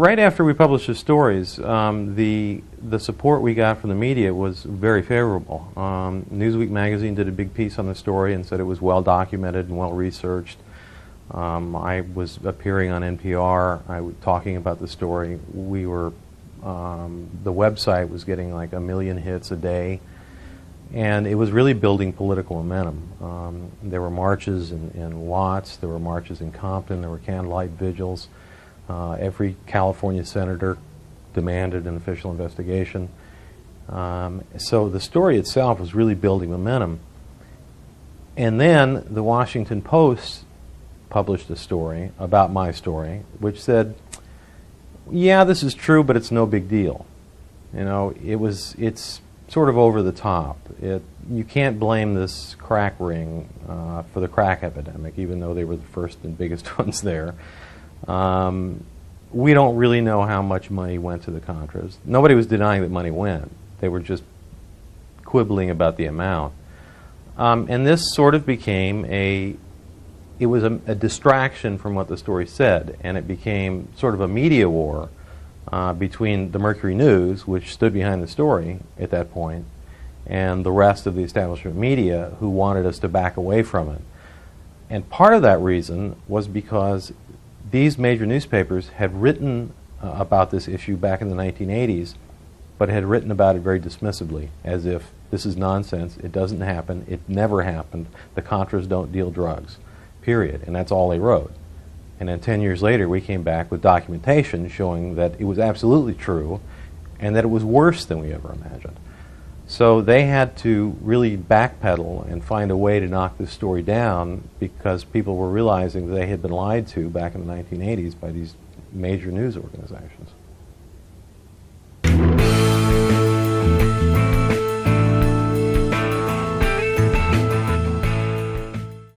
right after we published the stories, the support we got from the media was very favorable. Newsweek magazine did a big piece on the story and said it was well documented and well researched. I was appearing on NPR, talking about the story. We were, the website was getting like 1 million hits a day, and it was really building political momentum. There were marches in Watts, there were marches in Compton, there were candlelight vigils. Every California senator demanded an official investigation. So the story itself was really building momentum. And then the Washington Post published a story about my story, which said, yeah, this is true, but it's no big deal. You know, it's sort of over the top. You can't blame this crack ring for the crack epidemic, even though they were the first and biggest ones there. We don't really know how much money went to the Contras. Nobody was denying that money went. They were just quibbling about the amount. And this sort of became a distraction from what the story said, and it became sort of a media war between the Mercury News, which stood behind the story at that point, and the rest of the establishment media who wanted us to back away from it. And part of that reason was because these major newspapers had written about this issue back in the 1980s, but had written about it very dismissively, as if this is nonsense, it doesn't happen, it never happened, the Contras don't deal drugs, period. And that's all they wrote. And then 10 years later, we came back with documentation showing that it was absolutely true and that it was worse than we ever imagined. So they had to really backpedal and find a way to knock this story down, because people were realizing they had been lied to back in the 1980s by these major news organizations.